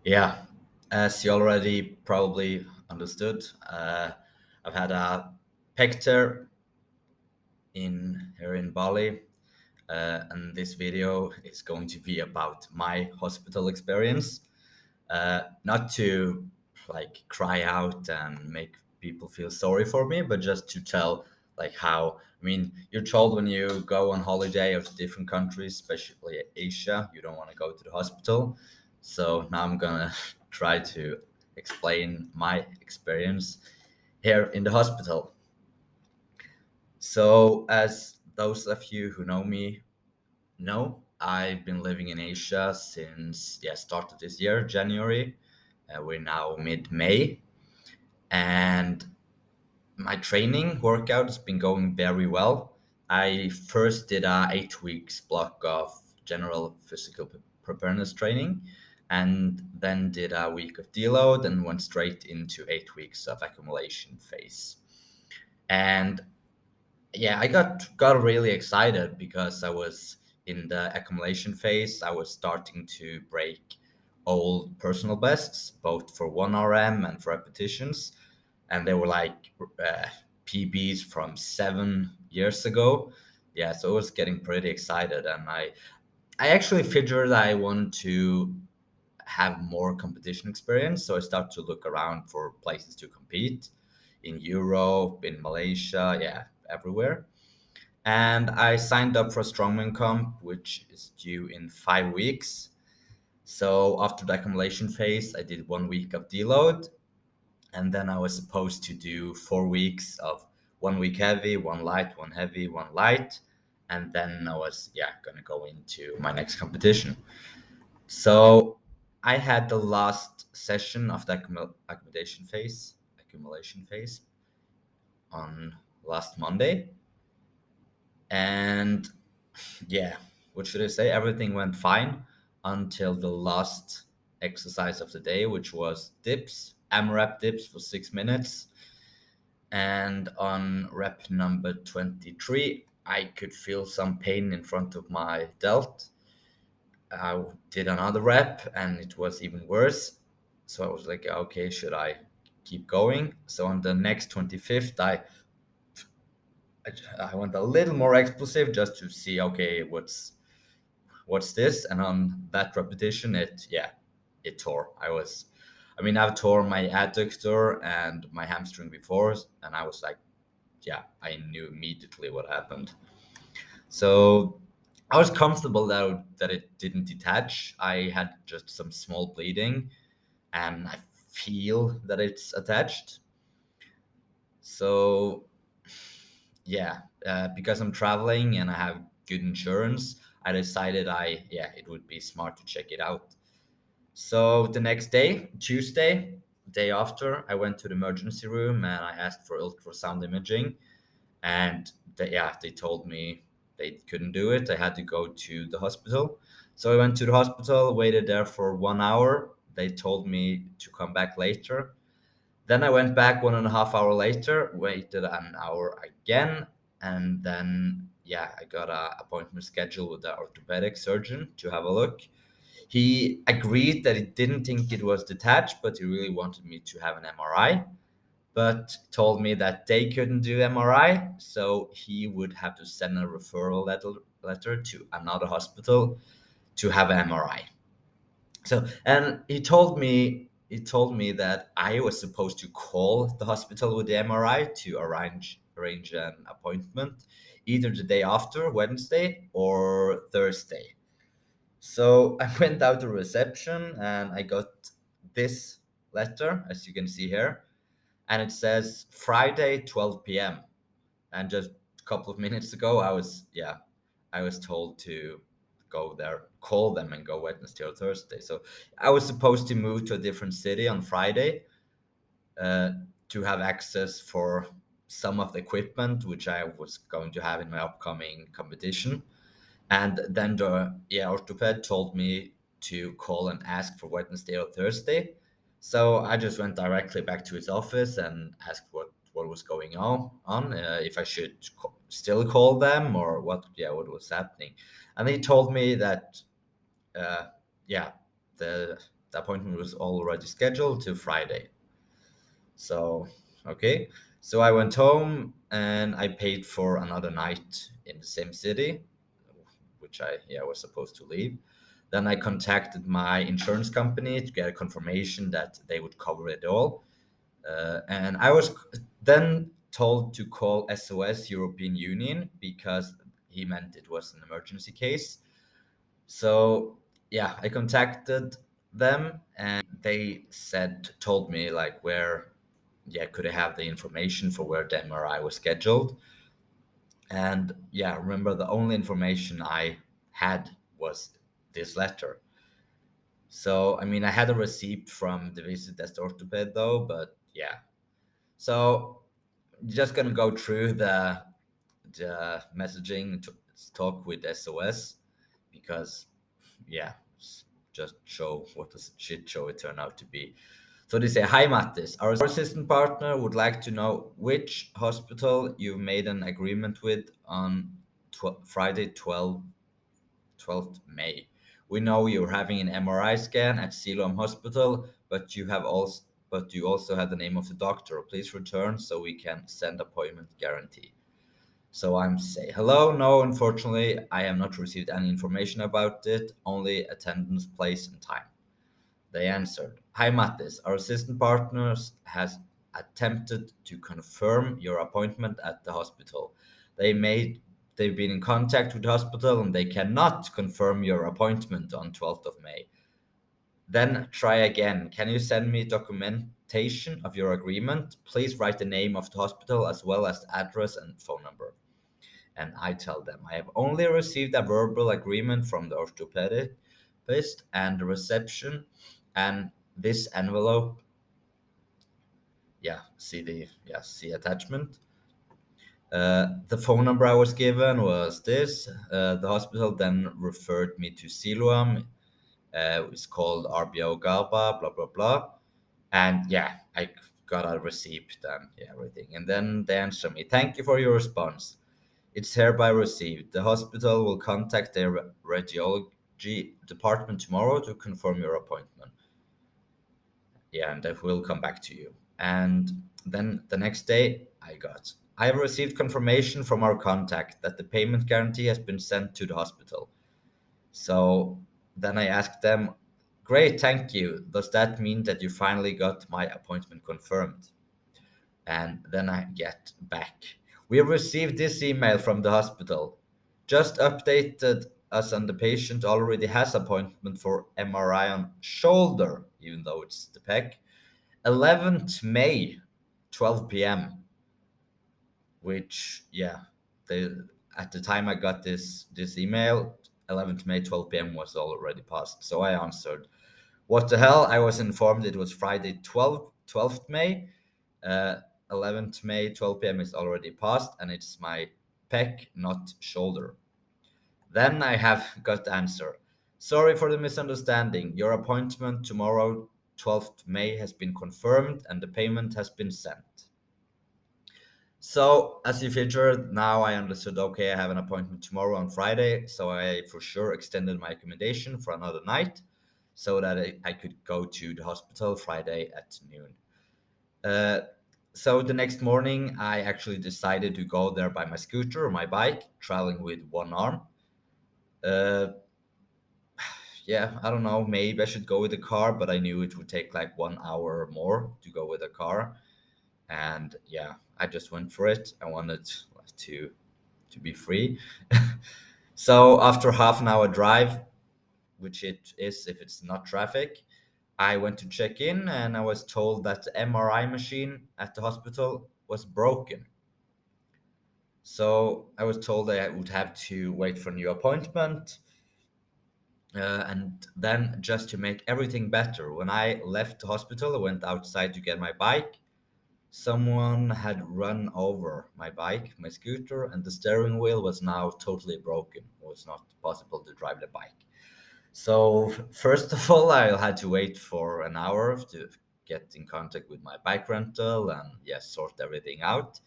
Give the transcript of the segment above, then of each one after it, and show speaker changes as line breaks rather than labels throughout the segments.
Yeah, as you already probably understood, I've had a pec tear in here in Bali, and this video is going to be about my hospital experience. Not to like cry out and make people feel sorry for me, but just to tell like how. I mean, you're told when you go on holiday or to different countries, especially Asia, you don't want to go to the hospital. So now I'm gonna try to explain my experience here in the hospital. So, as those of you who know me know, I've been living in Asia since start of this year, January. We're now mid-May, and my training workout has been going very well. I first did a 8 weeks block of general physical preparedness training, and then did a week of deload, and went straight into 8 weeks of accumulation phase. And yeah, I got really excited because I was in the accumulation phase. I was starting to break old personal bests, both for 1 RM and for repetitions, and they were like PBs from 7 years ago. Yeah, so I was getting pretty excited, and I actually figured I wanted to have more competition experience, so I started to look around for places to compete in Europe, in Malaysia, yeah, everywhere. And I signed up for a Strongman comp, which is due in 5 weeks. So after the accumulation phase, I did 1 week of deload, and then I was supposed to do 4 weeks of 1 week heavy, one light, one heavy, one light, and then I was gonna go into my next competition. So I had the last session of the accumulation phase on last Monday, and yeah, what should I say? Everything went fine until the last exercise of the day, which was dips, AMRAP dips for 6 minutes. And on rep number 23, I could feel some pain in front of my delt. I did another rep and it was even worse. So I was like, okay, should I keep going? So on the next 25th, I went a little more explosive just to see, okay, what's this? And on that repetition, it tore. I mean, I've torn my adductor and my hamstring before, and I was like, yeah, I knew immediately what happened. So I was comfortable that it didn't detach. I had just some small bleeding, and I feel that it's attached. So yeah, because I'm traveling and I have good insurance, I decided it would be smart to check it out. So the next day, Tuesday, day after, I went to the emergency room and I asked for ultrasound imaging, and they told me they couldn't do it. I had to go to the hospital. So I went to the hospital, waited there for 1 hour. They told me to come back later. Then I went back 1.5 hour later, waited an hour again, and then I got an appointment scheduled with the orthopedic surgeon to have a look. He agreed that he didn't think it was detached, but he really wanted me to have an MRI. But told me that they couldn't do MRI, so he would have to send a referral letter to another hospital to have an MRI. So, and he told me that I was supposed to call the hospital with the MRI to arrange an appointment, either the day after, Wednesday, or Thursday. So I went out to reception and I got this letter, as you can see here, and it says Friday, 12 p.m. And just a couple of minutes ago, I was told to go there, call them, and go Wednesday or Thursday. So I was supposed to move to a different city on Friday uh, to have access for some of the equipment which I was going to have in my upcoming competition. And then the orthoped told me to call and ask for Wednesday or Thursday. So I just went directly back to his office and asked what was going on, if I should still call them or what was happening. And he told me that uh, yeah the the appointment was already scheduled to Friday. So, okay. So I went home and I paid for another night in the same city, which I yeah was supposed to leave. Then I contacted my insurance company to get a confirmation that they would cover it all. And I was then told to call SOS European Union because he meant it was an emergency case. So yeah, I contacted them and they told me like where, yeah, could I have the information for where the MRI was scheduled. And yeah, remember the only information I had was this letter. So I mean, I had a receipt from the visit as the orthoped though, but yeah. So just gonna go through the messaging to talk with SOS because yeah, just show what a shit show it turned out to be. So they say, "Hi Mattis, our assistant partner would like to know which hospital you've made an agreement with on Friday 12th May. We know you're having an MRI scan at Siloam Hospital, but you also have the name of the doctor. Please return so we can send appointment guarantee." So I'm say hello. No, unfortunately, I have not received any information about it. Only attendance, place, and time. They answered, "Hi Mattis, our assistant partners has attempted to confirm your appointment at the hospital. They made they've been in contact with the hospital and they cannot confirm your appointment on 12th of May. Then try again. Can you send me documentation of your agreement? Please write the name of the hospital as well as the address and phone number." And I tell them, "I have only received a verbal agreement from the orthopedist and the reception, and this envelope, yeah, see attachment. The phone number I was given was this. The hospital then referred me to Siloam. It's called RBO Galba, blah blah blah. And yeah, I got a receipt and yeah, everything. And then they answer me, "Thank you for your response. It's hereby received. The hospital will contact their radiology department tomorrow to confirm your appointment." Yeah, and they will come back to you. And then the next day, I have received confirmation from our contact that the payment guarantee has been sent to the hospital. So then I asked them, "Great, thank you. Does that mean that you finally got my appointment confirmed?" And then I get back, "We received this email from the hospital. Just updated us on the patient already has appointment for MRI on shoulder, even though it's the pec, 11th May, 12 p.m." Which, yeah, they, at the time I got this email, 11th May, 12 p.m. was already passed. So I answered, "What the hell?" I was informed it was Friday 12th May. Uh, 11th May, 12 p.m. is already passed, and it's my pec, not shoulder. Then I have got the answer. "Sorry for the misunderstanding. Your appointment tomorrow, 12th May, has been confirmed and the payment has been sent." So, as you featured, now I understood, okay, I have an appointment tomorrow on Friday. So I for sure extended my accommodation for another night so that I could go to the hospital Friday at noon. Uh, so the next morning, I actually decided to go there by my scooter or my bike, traveling with one arm. Uh, yeah, I don't know. Maybe I should go with a car, but I knew it would take like 1 hour or more to go with a car. And yeah, I just went for it. I wanted to to be free. So after half an hour drive, which it is if it's not traffic, I went to check in and I was told that the MRI machine at the hospital was broken. So I was told I would have to wait for a new appointment. And then, just to make everything better, when I left the hospital, I went outside to get my bike. Someone had run over my bike, my scooter, and the steering wheel was now totally broken. It was not possible to drive the bike. So, first of all, I had to wait for an hour to get in contact with my bike rental and yes, sort everything out.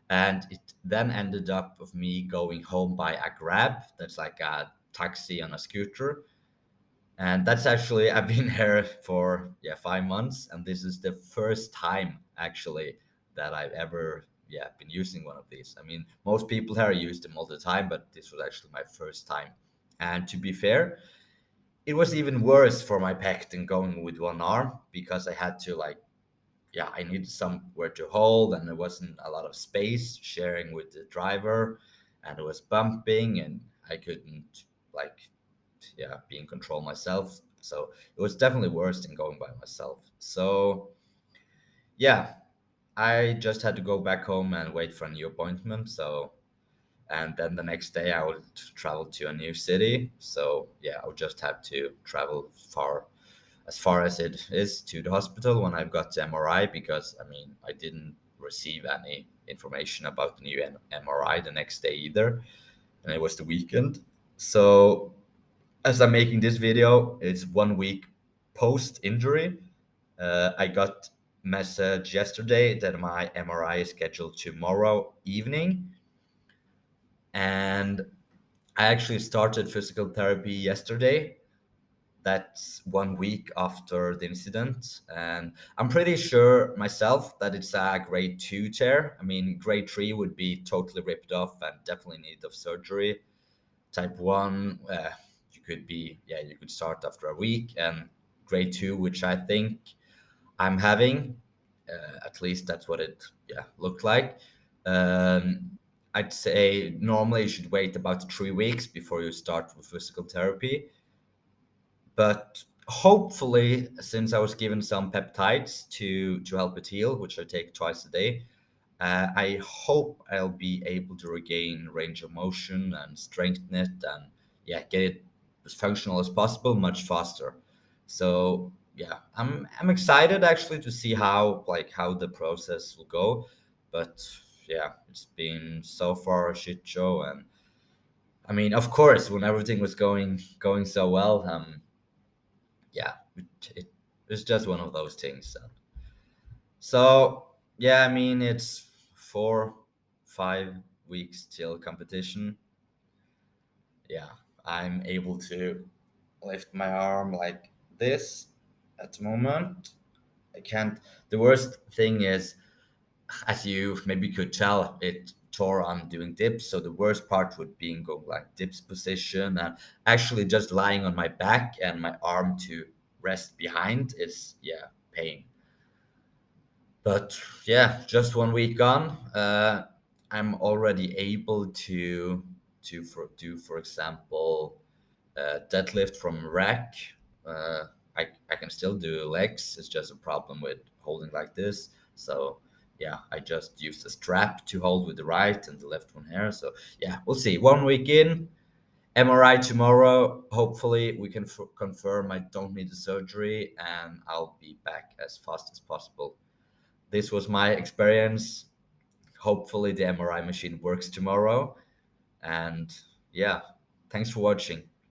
And it then ended up of me going home by a Grab. That's like a taxi on a scooter. And that's actually I've been here for 5 months, and this is the first time actually that I've ever been using one of these. I mean, most people here use them all the time, but this was actually my first time. And to be fair, it was even worse for my pec than going with one arm, because I had to like, I needed somewhere to hold, and there wasn't a lot of space sharing with the driver, and it was bumping, and I couldn't like, be in control myself. So it was definitely worse than going by myself. So yeah, I just had to go back home and wait for a new appointment. So, and then the next day I would travel to a new city. So yeah, I would just have to travel as far as it is to the hospital when I've got the MRI, because I mean, I didn't receive any information about the new MRI the next day either, and it was the weekend. So as I'm making this video, it's 1 week post injury. I got message yesterday that my MRI is scheduled tomorrow evening, and I actually started physical therapy yesterday. That's 1 week after the incident, and I'm pretty sure myself that it's a grade 2 tear. I mean, grade 3 would be totally ripped off and definitely need of surgery. Type 1, you could be, you could start after a week, and grade 2, which I think I'm having, at least that's what it looked like. um, I'd say normally you should wait about 3 weeks before you start with physical therapy, but hopefully, since I was given some peptides to help it heal, which I take twice a day, I hope I'll be able to regain range of motion and strengthen it, and get it as functional as possible much faster. So I'm excited actually to see how the process will go, but it's been so far a shit show. And I mean, of course, when everything was going so well, it was just one of those things. So I mean, it's 4 5 weeks till competition. Yeah, I'm able to lift my arm like this at the moment. I can't. The worst thing is, as you maybe could tell, it tore on doing dips. So the worst part would be in going like dips position, and actually just lying on my back and my arm to rest behind is pain. But just 1 week on, I'm already able to for example, deadlift from rack. uh, I can still do legs. It's just a problem with holding like this. So I just use the strap to hold with the right and the left one here. So we'll see. 1 week in, MRI tomorrow. Hopefully we can confirm I don't need the surgery, and I'll be back as fast as possible. This was my experience. Hopefully the MRI machine works tomorrow. And thanks for watching.